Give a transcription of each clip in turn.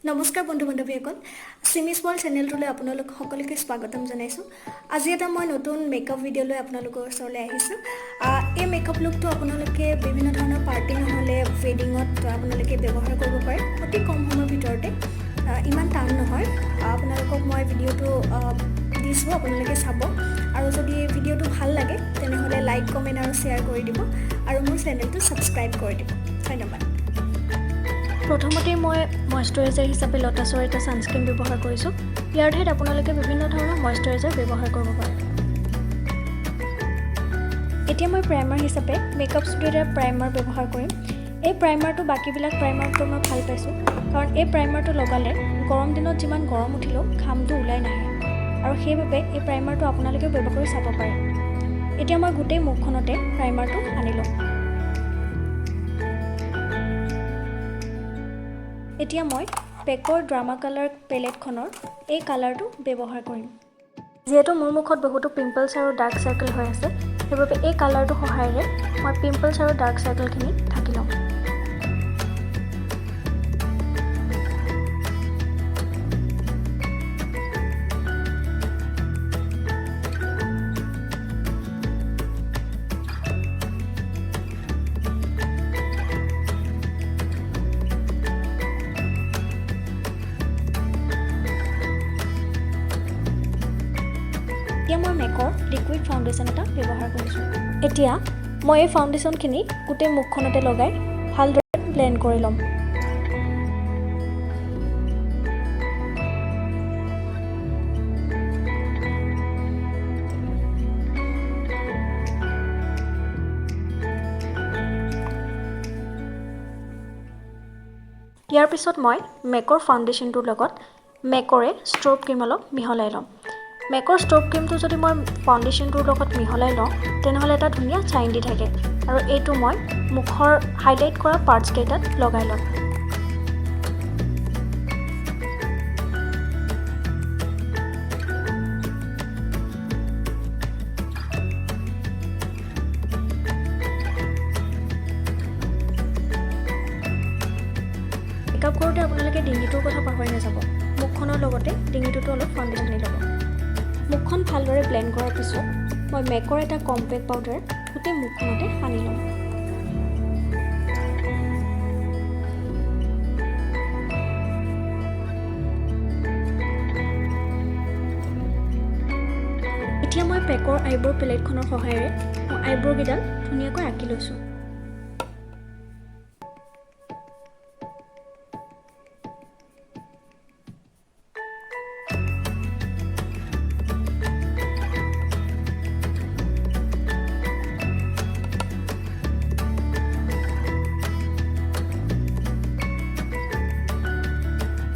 নমস্কাৰ বন্ধু বান্ধৱীসকল চিমি স্মল চেনেলটোলৈ আপোনালোক সকলোকে স্বাগতম জনাইছোঁ আজি এটা মই নতুন মেকআপ ভিডিঅ' লৈ আপোনালোকৰ ওচৰলৈ আহিছোঁ এই মেকআপ লুকটো আপোনালোকে বিভিন্ন ধৰণৰ পাৰ্টি নহ'লে ৱেডিঙত আপোনালোকে ব্যৱহাৰ কৰিব পাৰে অতি কম সময়ৰ ভিতৰতে ইমান টান নহয় আপোনালোকক মই ভিডিঅ'টো দিছোঁ আপোনালোকে চাব আৰু যদি ভিডিঅ'টো ভাল লাগে তেনেহ'লে লাইক কমেণ্ট আৰু শ্বেয়াৰ কৰি দিব আৰু মোৰ চেনেলটো ছাবস্ক্ৰাইব কৰি দিব ধন্যবাদ প্ৰথমতে মই ময়শ্চাৰাইজাৰ হিচাপে লটাছৰ এটা ছানস্ক্ৰীন ব্যৱহাৰ কৰিছোঁ ইয়াৰ ঠাইত আপোনালোকে বিভিন্ন ধৰণৰ ময়শ্চাৰাইজাৰ ব্যৱহাৰ কৰিব পাৰে এতিয়া মই প্ৰাইমাৰ হিচাপে মেকআপ ষ্টুডিঅ'ৰ প্ৰাইমাৰ ব্যৱহাৰ কৰিম এই প্ৰাইমাৰটো বাকীবিলাক প্ৰাইমাৰতকৈ মই ভাল পাইছোঁ কাৰণ এই প্ৰাইমাৰটো লগালে গৰম দিনত যিমান গৰম উঠিলেও ঘামটো ওলাই নাহে আৰু সেইবাবে এই প্ৰাইমাৰটো আপোনালোকে ব্যৱহাৰ কৰি চাব পাৰে এতিয়া মই গোটেই মুখখনতে প্ৰাইমাৰটো সানি ল'ম এতিয়া মই পেকৰ ড্ৰামা কালাৰ পেলেটখনৰ এই কালাৰটো ব্যৱহাৰ কৰিম যেহেতু মোৰ মুখত বহুতো পিম্পলছ আৰু ডাৰ্ক সাৰ্কেল হৈ আছে সেইবাবে এই কালাৰটো সহায়েৰে মই পিম্পলছ আৰু ডাৰ্ক সাৰ্কেলখিনি ঢাকি ল'ম এতিয়া মই মেকৰ লিকুইড ফাউণ্ডেশ্যন এটা ব্যৱহাৰ কৰিছোঁ এতিয়া মই এই ফাউণ্ডেশ্যনখিনি গোটেই মুখখনতে লগাই ভালদৰে ব্লেণ্ড কৰি ল'ম ইয়াৰ পিছত মই মেকৰ ফাউণ্ডেশ্যনটোৰ লগত মেকৰে ষ্ট্ৰব ক্ৰীম অলপ মিহলাই ল'ম মেকৰ ষ্ট্ৰব ক্ৰীমটো যদি মই ফাউণ্ডেশ্যনটোৰ লগত মিহলাই লওঁ তেনেহ'লে এটা ধুনীয়া চাইন দি থাকে আৰু এইটো মই মুখৰ হাইলাইট কৰা পাৰ্টছকেইটাত লগাই ল'ম মেকআপ কৰোঁতে আপোনালোকে ডিঙিটোৰ কথা পাহৰি নাযাব মুখখনৰ লগতে ডিঙিটোতো অলপ ফাউণ্ডেশ্যন সানি ল'ব মুখখন ভালদৰে ব্লেণ্ড কৰাৰ পিছত মই মেকৰ এটা কম্পেক্ট পাউডাৰ গোটেই মুখখনতে সানি ল'ম এতিয়া মই পেকৰ আইব্ৰ পেলেটখনৰ সহায়েৰে মই আইব্ৰকেইডাল ধুনীয়াকৈ আঁকি লৈছোঁ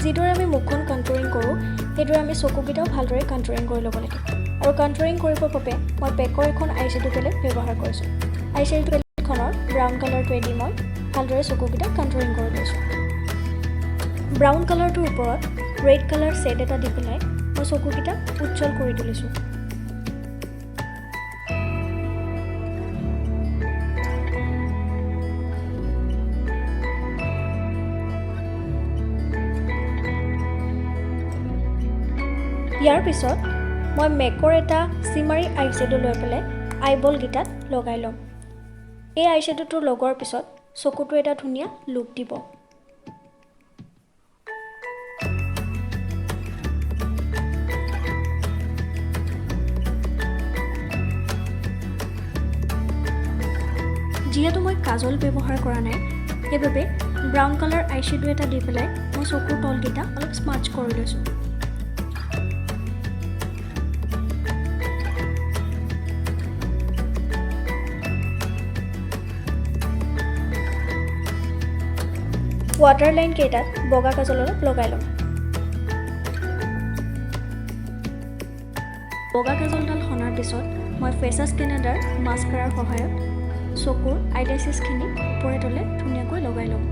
যিদৰে আমি মুখখন কণ্ট্ৰলিং কৰোঁ সেইদৰে আমি চকুকেইটাও ভালদৰে কণ্ট্ৰলিং কৰি ল'ব লাগে আৰু কণ্ট্ৰলিং কৰিবৰ বাবে মই পেকৰ এখন আইশ্বেডো পেলেট ব্যৱহাৰ কৰিছোঁ আইশ্বেডো পেলেটখনৰ ব্ৰাউন কালাৰটোৱেদি মই ভালদৰে চকুকেইটা কণ্ট্ৰলিং কৰি লৈছোঁ ব্ৰাউন কালাৰটোৰ ওপৰত ৰেড কালাৰ ছেড এটা দি পেলাই মই চকুকেইটা উজ্জ্বল কৰি তুলিছোঁ ইয়াৰ পিছত মই মেকৰ এটা চিমাৰী আইশ্বেডো লৈ পেলাই আইবলকেইটাত লগাই ল'ম এই আইশ্বেডোটো লগোৱাৰ পিছত চকুটো এটা ধুনীয়া লুক দিব যিহেতু মই কাজল ব্যৱহাৰ কৰা নাই সেইবাবে ব্ৰাউন কালাৰ আইশ্বেডো এটা দি পেলাই মই চকুৰ তলকেইটা অলপ স্মাৰ্চ কৰি লৈছোঁ ৱাটাৰ লাইন কেইটাত বগা কাজল অলপ লগাই ল'ম বগা কাজলডাল সনাৰ পিছত মই ফেচাছ কেনেডাৰ মাস্কাৰাৰ সহায়ত চকুৰ আইলাইচিছখিনি ওপৰে তলে ধুনীয়াকৈ লগাই ল'ম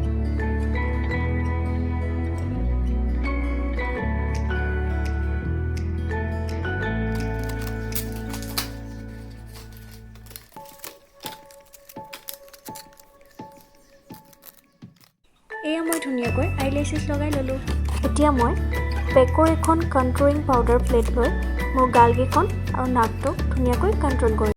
এয়া মই ধুনীয়াকৈ আইলাইচিছ লগাই ল'লোঁ এতিয়া মই পেকৰ এখন কণ্ট্ৰলিং পাউডাৰ প্লেট লৈ মোৰ গালকেইখন আৰু নাকটো ধুনীয়াকৈ কণ্ট্ৰল কৰি লওঁ।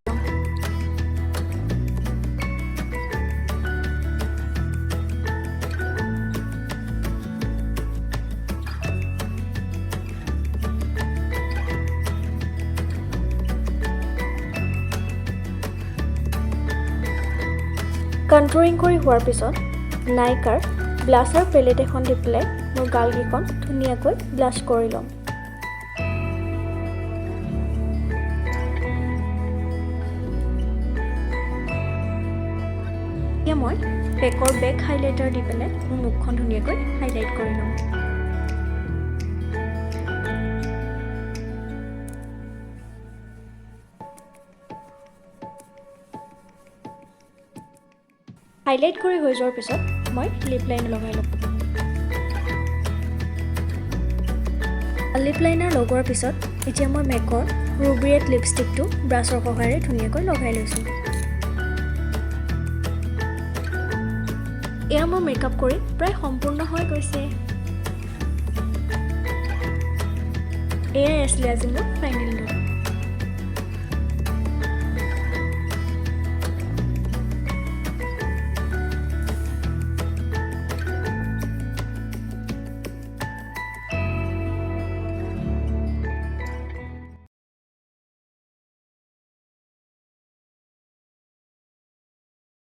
কণ্ট্ৰলিং কৰি হোৱাৰ পিছত নাইকাৰ ব্লাছাৰ পেলেট এখন দি পেলাই মোৰ গালকেইখন ধুনীয়াকৈ ব্লাছ কৰি ল'ম। এতিয়া মই পেকৰ বেক হাইলাইটাৰ দি পেলাই মোৰ মুখখন ধুনীয়াকৈ হাইলাইট কৰি ল'ম। হাইলাইট কৰি হৈ যোৱাৰ পিছত মই লিপ লাইনাৰ লগাই ল'ম। লিপ লাইনাৰ লগোৱাৰ পিছত এতিয়া মই মেকৰ ৰুবি ৰেড লিপষ্টিকটো ব্ৰাছৰ সহায়েৰে ধুনীয়াকৈ লগাই লৈছোঁ। এয়া মোৰ মেকআপ কৰি প্ৰায় সম্পূৰ্ণ হৈ গৈছে। এয়াই আছিলে আজি মোৰ ফাইনেল